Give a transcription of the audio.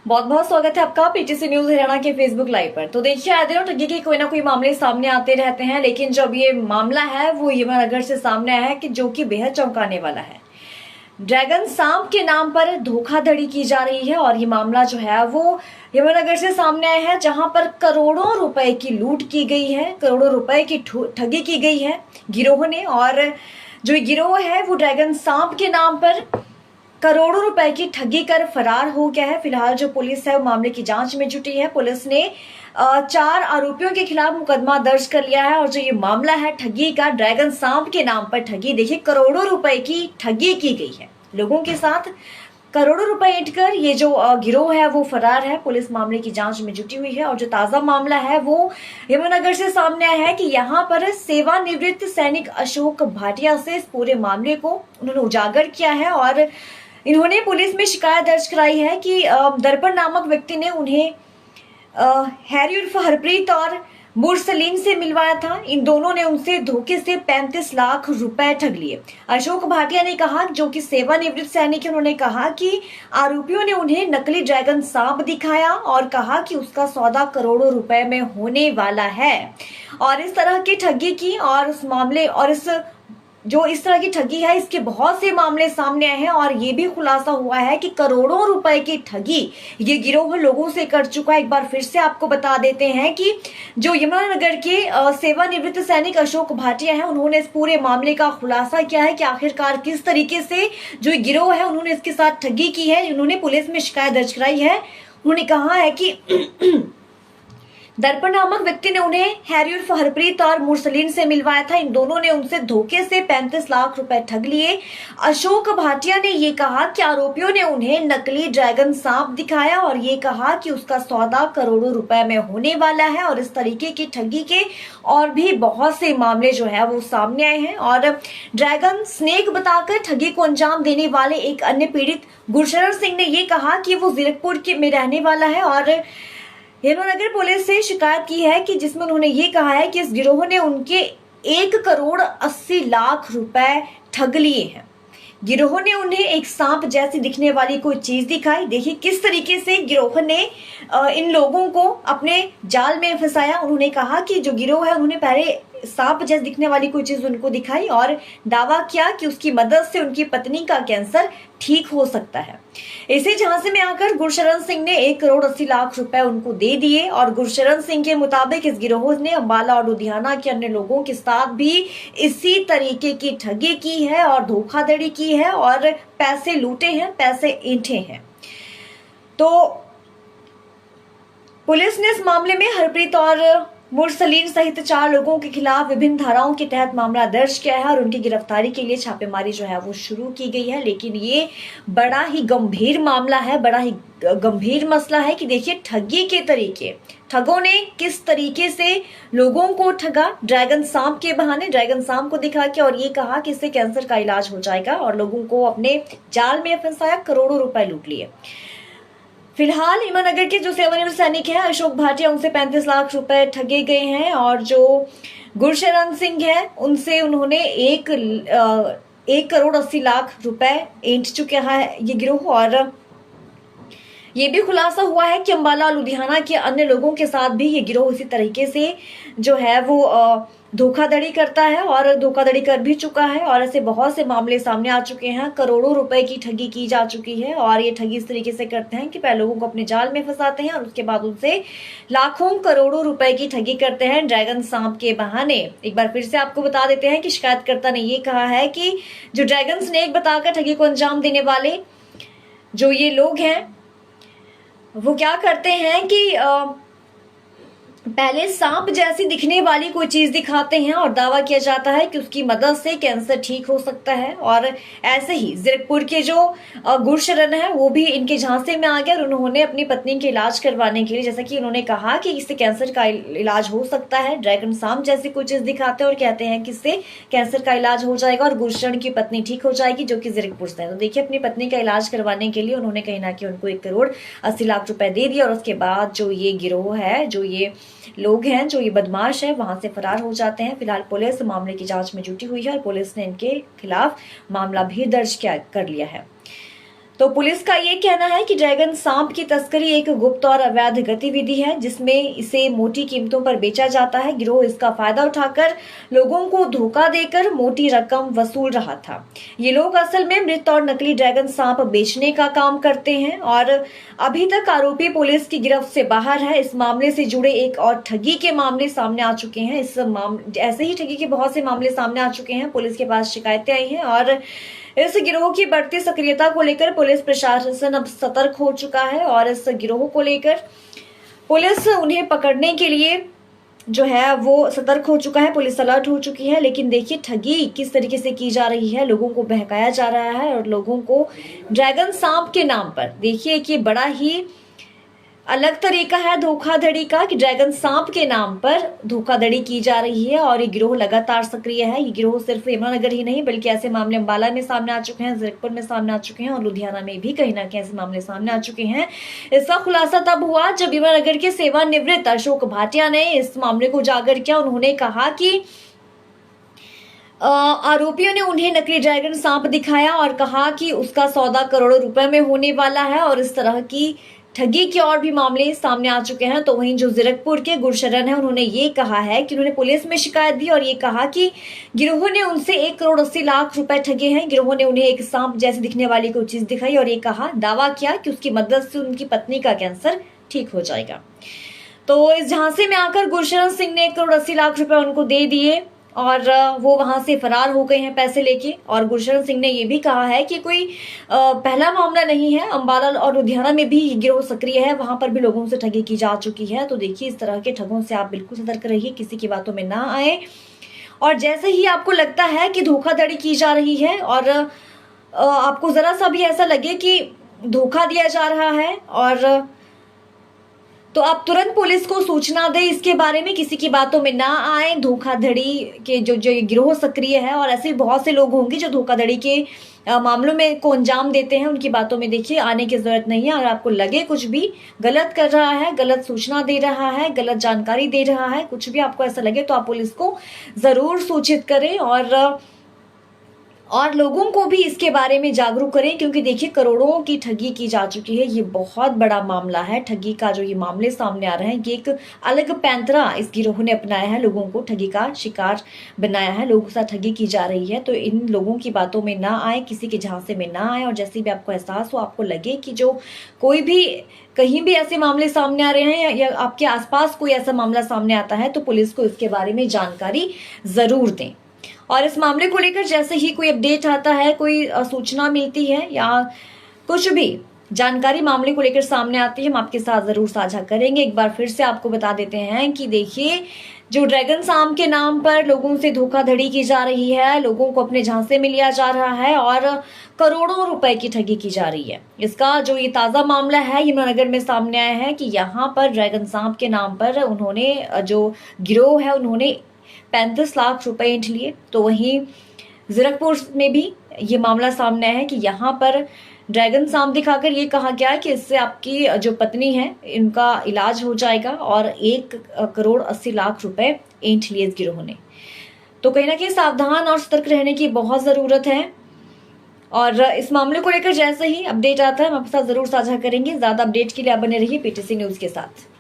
बहुत बहुत स्वागत है आपका पीटीसी न्यूज हरियाणा के फेसबुक लाइव पर। तो देखिए, आए दिनों ठगी के कोई ना कोई मामले सामने आते रहते हैं, लेकिन जब ये मामला है वो यमुनानगर से सामने आया है कि जो कि बेहद चौंकाने वाला है। ड्रैगन सांप के नाम पर धोखाधड़ी की जा रही है और ये मामला जो है वो यमुनानगर से सामने आया है, जहां पर करोड़ों रुपए की लूट की गई है, करोड़ों रुपए की ठगी की गई है गिरोह ने। और जो गिरोह है वो ड्रैगन सांप के नाम पर करोड़ों रुपए की ठगी कर फरार हो गया है। फिलहाल जो पुलिस है वो मामले की जांच में जुटी है। पुलिस ने 4 आरोपियों के खिलाफ मुकदमा दर्ज कर लिया है और जो ये मामला है ठगी का, ड्रैगन सांप के नाम पर ठगी, देखिए करोड़ों रुपए की ठगी की गई है लोगों के साथ। करोड़ों रुपए ऐंठ कर ये जो गिरोह है वो फरार है। पुलिस मामले की जांच में जुटी हुई है और जो ताजा मामला है वो यमुनानगर से सामने आया है कि यहाँ पर सेवानिवृत्त सैनिक अशोक भाटिया से इस पूरे मामले को उन्होंने उजागर किया है और इन्होंने पुलिस में शिकायत दर्ज कराई है कि दर्पण नामक व्यक्ति ने उन्हें हैरी उर्फ हरप्रीत और मुरसलीम से मिलवाया था। इन दोनों ने उनसे धोखे से 35 लाख रुपए ठग लिए। अशोक भाटिया ने कहा, जो कि सेवानिवृत्त सैनिक है, उन्होंने कहा कि आरोपियों ने उन्हें नकली ड्रैगन सांप दिखाया और कहा कि उसका सौदा करोड़ों रुपए में होने वाला है। और इस तरह की ठगी की और उस मामले और इस तरह की ठगी है, इसके बहुत से मामले सामने आए हैं और ये भी खुलासा हुआ है कि करोड़ों रुपए की ठगी ये गिरोह लोगों से कर चुका है। एक बार फिर से आपको बता देते हैं कि जो यमुनानगर के सेवानिवृत्त सैनिक अशोक भाटिया है, उन्होंने इस पूरे मामले का खुलासा किया है कि आखिरकार किस तरीके से जो गिरोह है उन्होंने इसके साथ ठगी की है। उन्होंने पुलिस में शिकायत दर्ज कराई है। उन्होंने कहा है कि दर्पण नामक व्यक्ति ने उन्हें हैरी उर्फ हरप्रीत और मुरसलीन से मिलवाया था। इन दोनों ने उनसे धोखे से 35 लाख रुपए ठग लिए। अशोक भाटिया ने ये कहा कि आरोपियों ने उन्हें नकली ड्रैगन सांप दिखाया और ये कहा कि उसका सौदा करोड़ों रुपए में होने वाला है। और इस तरीके की ठगी के और भी बहुत से मामले जो है वो सामने आए हैं। और ड्रैगन स्नेक बताकर ठगी को अंजाम देने वाले एक अन्य पीड़ित गुरशरण सिंह ने ये कहा कि वो जीरकपुर में रहने वाला है और यमुनानगर पुलिस से शिकायत की है कि जिसमें उन्होंने ये कहा है कि इस गिरोह ने उनके 1,80,00,000 रुपए ठग लिए हैं। गिरोह ने उन्हें एक सांप जैसी दिखने वाली कोई चीज दिखाई। देखिए किस तरीके से गिरोह ने इन लोगों को अपने जाल में फंसाया। उन्होंने कहा कि जो गिरोह है उन्होंने पहले सांप जैसी दिखने वाली कोई चीज उनको दिखाई और दावा किया कि उसकी मदद से उनकी पत्नी का कैंसर ठीक हो सकता है। इसी झांसे में आकर गुरशरण सिंह ने 1,80,00,000 रुपए उनको दे दिए और गुरशरण सिंह के मुताबिक इस गिरोह ने अंबाला और लुधियाना के अन्य लोगों के साथ भी इसी तरीके की ठगी की है और धोखाधड़ी की है और पैसे लूटे हैं, पैसे ऐंठे हैं। तो पुलिस ने इस मामले में हरप्रीत और मुरसलीन सहित 4 लोगों के खिलाफ विभिन्न धाराओं के तहत मामला दर्ज किया है और उनकी गिरफ्तारी के लिए छापेमारी जो है वो शुरू की गई है। लेकिन ये बड़ा ही गंभीर मामला है, बड़ा ही गंभीर मसला है कि देखिए ठगी के तरीके, ठगों ने किस तरीके से लोगों को ठगा ड्रैगन सांप के बहाने, ड्रैगन सांप को दिखा के और ये कहा कि इससे कैंसर का इलाज हो जाएगा और लोगों को अपने जाल में फंसाया, करोड़ों रुपए लूट लिए। फिलहाल यमुनानगर के जो सेवानिवृत्त सैनिक हैं अशोक भाटिया, उनसे 35 लाख रुपए ठगे गए हैं और जो गुरशरण सिंह है उनसे उन्होंने 1,80,00,000 रुपए ऐंठ चुके हैं ये गिरोह। और ये भी खुलासा हुआ है कि अंबाला और लुधियाना के अन्य लोगों के साथ भी ये गिरोह इसी तरीके से जो है वो धोखाधड़ी करता है और धोखाधड़ी कर भी चुका है और ऐसे बहुत से मामले सामने आ चुके हैं। करोड़ों रुपए की ठगी की जा चुकी है और ये ठगी इस तरीके से करते हैं कि पहले लोगों को अपने जाल में फंसाते हैं और उसके बाद उनसे लाखों करोड़ों रुपए की ठगी करते हैं ड्रैगन सांप के बहाने। एक बार फिर से आपको बता देते हैं कि शिकायतकर्ता ने ये कहा है कि जो ड्रैगन स्नेक बताकर ठगी को अंजाम देने वाले जो ये लोग हैं वो क्या करते हैं कि पहले सांप जैसी दिखने वाली कोई चीज दिखाते हैं और दावा किया जाता है कि उसकी मदद से कैंसर ठीक हो सकता है। और ऐसे ही जीरकपुर के जो गुरशरण है वो भी इनके झांसे में आ गए और उन्होंने अपनी पत्नी के इलाज करवाने के लिए, जैसा कि उन्होंने कहा कि इससे कैंसर का इलाज हो सकता है, ड्रैगन सांप जैसी कोई चीज दिखाते हैं और कहते हैं कि इससे कैंसर का इलाज हो जाएगा और गुरशरण की पत्नी ठीक हो जाएगी, जो कि जीरकपुर से है। तो देखिए अपनी पत्नी का इलाज करवाने के लिए उन्होंने कहीं ना कहीं उनको 1,80,00,000 रुपए दे दिया और उसके बाद जो ये गिरोह है, जो ये लोग हैं, जो ये बदमाश है, वहां से फरार हो जाते हैं। फिलहाल पुलिस मामले की जांच में जुटी हुई है और पुलिस ने इनके खिलाफ मामला भी दर्ज कर लिया है। तो पुलिस का ये कहना है कि ड्रैगन सांप की तस्करी एक गुप्त और अवैध गतिविधि है जिसमें इसे मोटी कीमतों पर बेचा जाता है। गिरोह इसका फायदा उठाकर लोगों को धोखा देकर मोटी रकम वसूल रहा था। ये लोग असल में मृत और नकली ड्रैगन सांप बेचने का काम करते हैं और अभी तक आरोपी पुलिस की गिरफ्त से बाहर है। इस मामले से जुड़े एक और ठगी के मामले सामने आ चुके हैं। ऐसे ही ठगी के बहुत से मामले सामने आ चुके हैं। पुलिस के पास शिकायतें आई हैं और इस गिरोह की बढ़ती सक्रियता को लेकर पुलिस प्रशासन अब सतर्क हो चुका है और इस गिरोह को लेकर पुलिस उन्हें पकड़ने के लिए जो है वो सतर्क हो चुका है। पुलिस अलर्ट हो चुकी है। लेकिन देखिए ठगी किस तरीके से की जा रही है, लोगों को बहकाया जा रहा है और लोगों को ड्रैगन सांप के नाम पर देखिए कि बड़ा ही अलग तरीका है धोखाधड़ी का कि ड्रैगन सांप के नाम पर धोखाधड़ी की जा रही है और ये गिरोह लगातार सक्रिय है। ये गिरोह सिर्फ यमुनानगर ही नहीं बल्कि ऐसे मामले अंबाला में सामने आ चुके हैं, जीरकपुर में सामने आ चुके हैं और लुधियाना में भी कहीं ना कहीं ऐसे मामले सामने आ चुके हैं। इसका खुलासा तब हुआ जब यमुनानगर के सेवानिवृत्त अशोक भाटिया ने इस मामले को उजागर किया। उन्होंने कहा कि आरोपियों ने उन्हें नकली ड्रैगन सांप दिखाया और कहा कि उसका सौदा करोड़ों रुपए में होने वाला है और इस तरह की ठगी के और भी मामले सामने आ चुके हैं। तो वहीं जो जीरकपुर के गुरशरण है उन्होंने ये कहा है कि उन्होंने पुलिस में शिकायत दी और ये कहा कि गिरोह ने उनसे 1 करोड़ 80 लाख रुपए ठगे हैं। गिरोह ने उन्हें एक सांप जैसे दिखने वाली कोई चीज दिखाई और ये कहा, दावा किया कि उसकी मदद से उनकी पत्नी का कैंसर ठीक हो जाएगा। तो इस झांसे में आकर गुरशरण सिंह ने 1 करोड़ 80 लाख रुपए उनको दे दिए और वो वहां से फरार हो गए हैं पैसे लेके। और गुरशरण सिंह ने ये भी कहा है कि कोई पहला मामला नहीं है, अंबाला और लुधियाना में भी ये गिरोह सक्रिय है, वहां पर भी लोगों से ठगी की जा चुकी है। तो देखिए इस तरह के ठगों से आप बिल्कुल सतर्क रहिए, किसी की बातों में ना आए और जैसे ही आपको लगता है कि धोखाधड़ी की जा रही है और आपको जरा सा भी ऐसा लगे कि धोखा दिया जा रहा है और तो आप तुरंत पुलिस को सूचना दें इसके बारे में, किसी की बातों में ना आए। धोखाधड़ी के जो गिरोह सक्रिय है और ऐसे बहुत से लोग होंगे जो धोखाधड़ी के मामलों में को अंजाम देते हैं, उनकी बातों में देखिए आने की जरूरत नहीं है। अगर आपको लगे कुछ भी गलत कर रहा है, गलत सूचना दे रहा है, गलत जानकारी दे रहा है, कुछ भी आपको ऐसा लगे तो आप पुलिस को जरूर सूचित करें और लोगों को भी इसके बारे में जागरूक करें क्योंकि देखिए करोड़ों की ठगी की जा चुकी है। ये बहुत बड़ा मामला है ठगी का, जो ये मामले सामने आ रहे हैं ये एक अलग पैंतरा इस गिरोह ने अपनाया है, लोगों को ठगी का शिकार बनाया है, लोगों के साथ ठगी की जा रही है। तो इन लोगों की बातों में ना आए, किसी के झांसे में ना आए और जैसे भी आपको एहसास हो, आपको लगे कि जो कोई भी कहीं भी ऐसे मामले सामने आ रहे हैं या आपके आसपास कोई ऐसा मामला सामने आता है तो पुलिस को इसके बारे में जानकारी जरूर दें। और इस मामले को लेकर जैसे ही कोई अपडेट आता है, कोई सूचना मिलती है या कुछ भी जानकारी मामले को लेकर सामने आती है, हम आपके साथ जरूर साझा करेंगे। एक बार फिर से आपको बता देते हैं कि देखिए जो ड्रैगन सांप के नाम पर लोगों से धोखाधड़ी की जा रही है, लोगों को अपने झांसे में लिया जा रहा है और करोड़ों रुपए की ठगी की जा रही है। इसका जो ये ताजा मामला है यमुनानगर में सामने आया है कि यहाँ पर ड्रैगन सांप के नाम पर उन्होंने जो गिरोह है उन्होंने 35 लाख रुपए ऐंठ लिए। तो वहीं जीरकपुर में भी ये मामला सामने आया है कि यहाँ पर ड्रैगन सांप दिखाकर ये कहा गया कि इससे आपकी जो पत्नी है इनका इलाज हो जाएगा और 1 करोड़ 80 लाख रुपए ऐंठ लिए इस गिरोह ने। तो कहीं ना कहीं सावधान और सतर्क रहने की बहुत जरूरत है और इस मामले को लेकर जैसे ही अपडेट आता है हम आपके साथ जरूर साझा करेंगे। ज्यादा अपडेट के लिए आप बने रहिए पीटीसी न्यूज के साथ।